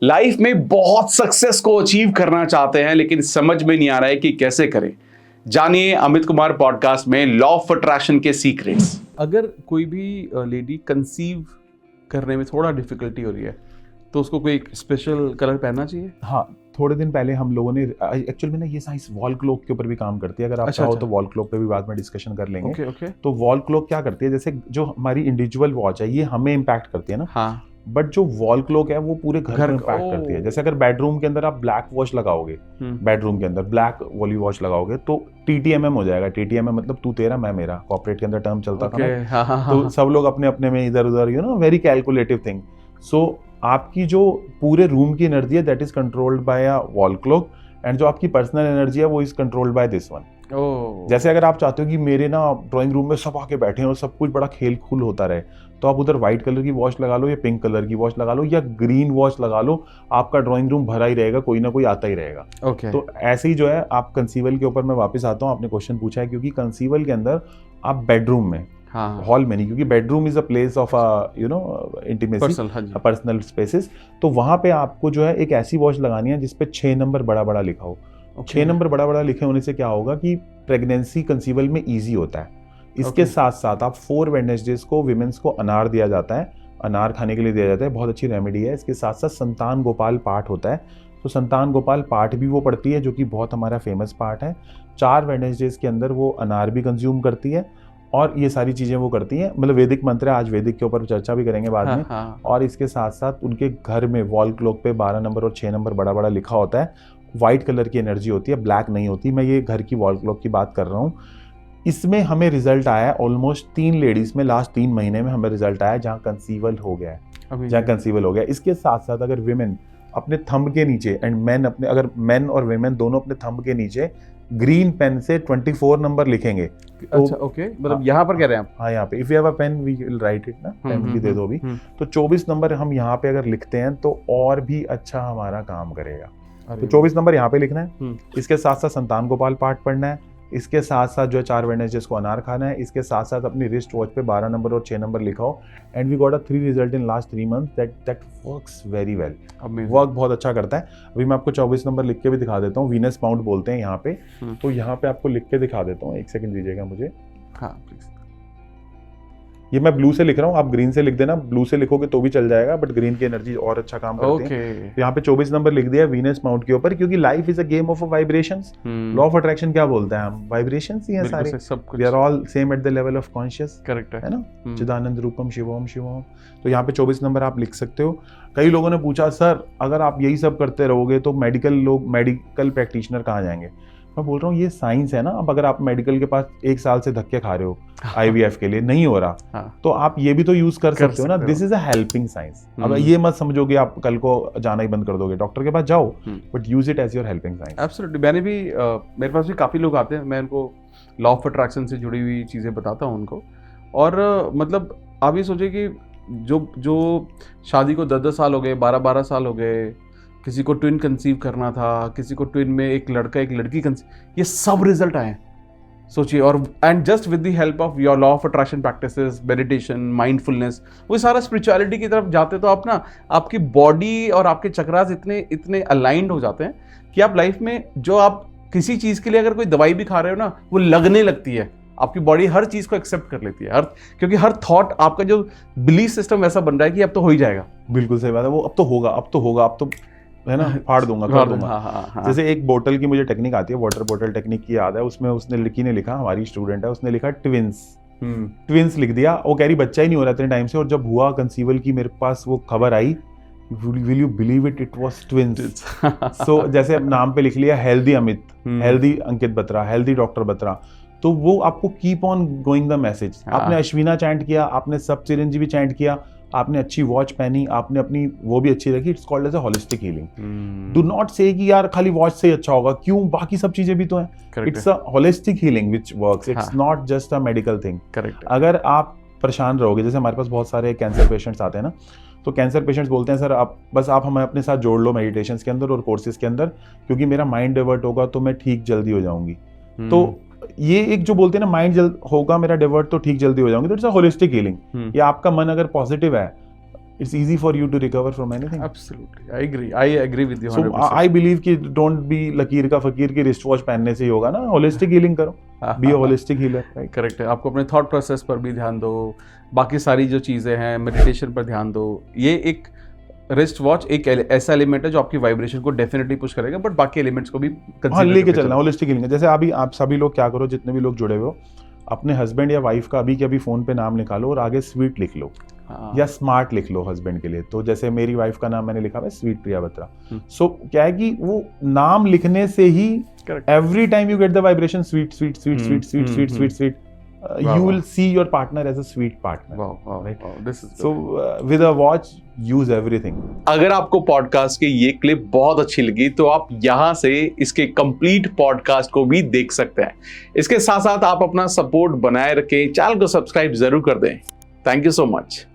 Life में बहुत success को अचीव करना चाहते हैं लेकिन समझ में नहीं आ रहा है कि कैसे करें। जानिए अमित कुमार पॉडकास्ट में लॉ ऑफ अट्रैक्शन के सीक्रेट्स। अगर कोई भी लेडी कंसीव करने में थोड़ा डिफिकल्टी हो रही है तो उसको कोई स्पेशल कलर पहनना चाहिए? हाँ, थोड़े दिन पहले हम लोगों ने एक्चुअली में ना ये साइंस वॉल क्लॉक के ऊपर भी काम करती है। अगर आप चाहो तो वॉल क्लॉक पे भी बाद में डिस्कशन कर लेंगे। ओके। तो वॉल क्लॉक क्या करती है, जैसे जो हमारी इंडिविजुअल वॉच है ये हमें इम्पैक्ट करती है ना। हाँ। बट जो वॉल क्लॉक है वो पूरे घर को इम्पैक्ट करती है। जैसे अगर बेडरूम के अंदर आप ब्लैक वॉच लगाओगे, बेडरूम के अंदर ब्लैक वॉली वॉच लगाओगे तो TTMM हो जाएगा। TTMM मतलब तू तेरा मैं मेरा, कॉर्पोरेट के अंदर टर्म चलता था ना। तो सब लोग अपने अपने में इधर उधर वेरी कैलकुलेटिव थिंग। सो आपकी जो पूरे रूम की एनर्जी है that is controlled by a wall clock, and जो आपकी पर्सनल एनर्जी है वो is controlled by this one. जैसे अगर आप चाहते हो कि मेरे ना ड्राइंग रूम में सब आके बैठे हैं और सब कुछ बड़ा खेल खूल होता रहे, तो आप उधर व्हाइट कलर की वॉच लगा लो या पिंक कलर की वॉच लगा लो या ग्रीन वॉच लगा लो, आपका ड्राइंग रूम भरा ही रहेगा, कोई ना कोई आता ही रहेगा। तो ऐसे ही जो है आप कंसीवल के ऊपर मैं वापस आता हूँ, आपने क्वेश्चन पूछा है, क्योंकि कंसीवल के अंदर आप बेडरूम में, हॉल में नहीं, क्योंकि bedroom is a place of intimacy, personal spaces. तो वहां पे आपको जो है एक ऐसी वॉच लगानी है जिसपे 6 नंबर बड़ा बड़ा लिखा हो। 6 नंबर बड़ा बड़ा लिखे होने से क्या होगा कि प्रेगनेंसी कंसीवल में इजी होता है। इसके साथ साथ आप 4 वेडनेसडेज को विमेंस को अनार दिया जाता है, अनार खाने के लिए दिया जाता है, बहुत अच्छी रेमेडी है। इसके साथ साथ संतान गोपाल पाठ होता है, तो संतान गोपाल पाठ भी वो पढ़ती है जो कि बहुत हमारा फेमस पाठ है। 4 वेडनेसडेज के अंदर वो अनार भी कंज्यूम करती है और ये सारी चीज़ें वो करती हैं। मतलब वैदिक मंत्र है, आज वैदिक के ऊपर चर्चा भी करेंगे बाद में। और इसके साथ साथ उनके घर में वॉल क्लॉक पे 12 नंबर और 6 नंबर बड़ा बड़ा लिखा होता है। वाइट कलर की एनर्जी होती है, ब्लैक नहीं होती। मैं ये घर की वॉल क्लॉक की बात कर रहा हूँ। इसमें हमें रिजल्ट आया है ऑलमोस्ट 3 लेडीज में लास्ट 3 महीने में हमें रिजल्ट आया जहाँ कंसीवल हो गया है, जहाँ कंसीवल हो गया। इसके साथ साथ अगर विमेन अपने थंब के नीचे एंड मैन अपने, अगर मैन और विमेन दोनों अपने थंब के नीचे ग्रीन पेन से 24 नंबर लिखेंगे तो, अच्छा ओके, मतलब यहाँ पर कह रहे हैं आप? हाँ, यहाँ पे if you have a pen we will write it ना, पेन भी दे दो अभी। तो 24 नंबर हम यहाँ पे अगर लिखते हैं तो और भी अच्छा हमारा काम करेगा। तो 24 नंबर यहाँ पे लिखना है। इसके साथ साथ संतान गोपाल पाठ पढ़ना है। इसके साथ साथ जो है 4 वेडनेसडेज को अनार खाना है। इसके साथ साथ अपनी रिस्ट वॉच पे 12 नंबर और 6 नंबर लिखाओ। And we got a 3 result in last 3 months that works very well. Work बहुत अच्छा करता है। अभी मैं आपको 24 नंबर लिख के भी दिखा देता हूँ। वीनस माउंट बोलते हैं यहाँ पे, तो यहाँ पे आपको लिख के दिखा देता हूँ। 1 सेकंड दीजिएगा मुझे। हाँ प्लीज। ये मैं ब्लू से लिख रहा हूँ, आप ग्रीन से लिख देना। ब्लू से लिखोगे तो भी चल जाएगा, बट ग्रीन की एनर्जी और अच्छा काम करती है। यहाँ पे 24 नंबर लिख दिया वीनस माउंट के ऊपर, क्योंकि life is a game of vibrations. Law of attraction क्या बोलते हैं हम? वाइब्रेशंस ही हैं सारे। We are all same at the level of conscious. Correct है ना? चिदानंद रूपम शिवोम शिवोम। तो यहाँ पे 24 नंबर आप लिख सकते हो। कई लोगों ने पूछा सर अगर आप यही सब करते रहोगे तो मेडिकल प्रैक्टिशनर कहाँ जाएंगे? मैं बोल रहा हूँ ये साइंस है ना। अब अगर आप मेडिकल के पास 1 साल से धक्के खा रहे हो IVF के लिए, नहीं हो रहा, तो आप ये भी तो यूज कर सकते हो ना। This is a helping science. अब ये मत समझोगे आप कल को जाना ही बंद कर दोगे, डॉक्टर के पास जाओ, but use it as your helping science. Absolutely. मैंने भी मेरे पास भी काफी लोग आते हैं, मैं उनको लॉ ऑफ अट्रैक्शन से जुड़ी हुई चीजें बताता हूँ उनको। और मतलब आप ये सोचिए कि जो शादी को 10-10 साल हो गए, 12-12 साल हो गए, किसी को ट्विन कंसीव करना था, किसी को ट्विन में एक लड़का एक लड़की कंसीव, ये सब रिजल्ट आए सोचिए। और and just with the help of your law of attraction practices, meditation, mindfulness, वो सारा स्पिरिचुअलिटी की तरफ जाते तो आप ना, आपकी बॉडी और आपके चक्रास इतने अलाइंड हो जाते हैं कि आप लाइफ में जो आप किसी चीज़ के लिए अगर कोई दवाई भी खा रहे हो ना, वो लगने लगती है। आपकी बॉडी हर चीज़ को एक्सेप्ट कर लेती है, क्योंकि हर थॉट, आपका जो बिलीफ सिस्टम वैसा बन रहा है कि अब तो हो ही जाएगा। बिल्कुल सही बात है। वो अब तो होगा, अब तो है ना, फाड़ दूंगा, कर दूंगा। हाँ। जैसे एक बोतल की मुझे टेक्निक आती है, वाटर बोतल टेक्निक की याद है। उसमें उसने लिखा, हमारी स्टूडेंट है, उसने लिखा ट्विंस लिख दिया। वो कह रही बच्चा ही नहीं हो रहा इतने टाइम से, और जब हुआ कंसीवल की मेरे पास वो खबर आई, will you believe it, it was twins. So जैसे अब नाम पे लिख लिया healthy Amit, healthy Ankit Batra, healthy doctor Batra, तो वो आपको keep on going the message. आपने अश्विना चैंट किया, आपने सब चिरंजीवी चैंट किया, आपने अच्छी वॉच पहनी, आपने अपनी वो भी अच्छी रखी। It's called as a holistic healing. Do not say कि यार खाली वॉच से ही अच्छा होगा, क्यों, बाकी सब चीजें भी तो हैं। It's a holistic healing which works, it's not just a medical thing. Correct. अगर आप परेशान रहोगे, जैसे हमारे पास बहुत सारे कैंसर पेशेंट्स आते हैं ना, तो कैंसर पेशेंट्स बोलते हैं सर आप हमें अपने साथ जोड़ लो मेडिटेशन के अंदर और कोर्सेज के अंदर, क्योंकि मेरा माइंड डाइवर्ट होगा तो मैं ठीक जल्दी हो जाऊंगी। तो ये एक जो बोलते हैं ना, माइंड होगा मेरा डाइवर्ट तो ठीक जल्दी हो जाऊंगी, तो इट्स अ होलिस्टिक हीलिंग। या आपका मन अगर पॉजिटिव है, it's easy for you to recover from anything. Absolutely, I agree with you 100%. So I believe कि don't be लकीर का फकीर की रिस्ट वॉच पहनने से ही होगा ना, होलिस्टिक हीलिंग करो, be a holistic healer, right? Correct है, आपको अपने थॉट प्रोसेस पर भी ध्यान दो, बाकी सारी जो चीज़ें हैं मेडिटेशन पर ध्यान दो। ये एक रिस्ट वॉच एक ऐसा एलिमेंट है जो आपकी वाइब्रेशन को डेफिनेटली पुश करेगा, बट बाकी एलिमेंट्स को भी लेके चलना, होलिस्टिक हीलिंग। जैसे अभी आप सभी लोग क्या करो, जितने भी लोग जुड़े हुए हो, अपने हस्बैंड या वाइफ का अभी के अभी फोन पे नाम निकालो और आगे स्वीट लिख लो, या स्मार्ट लिख लो हस्बैंड के लिए। तो जैसे मेरी वाइफ का नाम मैंने लिखा है स्वीट प्रिया बत्रा। सो क्या है कि वो नाम लिखने से ही every time you get the vibration sweet sweet sweet sweet sweet sweet sweet sweet, you will see your partner as a sweet partner. Wow, right? Wow, this is so with a watch use everything. अगर आपको podcast की ये clip बहुत अच्छी लगी तो आप यहाँ से इसके कंप्लीट पॉडकास्ट को भी देख सकते हैं। इसके साथ साथ आप अपना सपोर्ट बनाए रखें, चैनल को सब्सक्राइब जरूर कर दें। Thank you so much.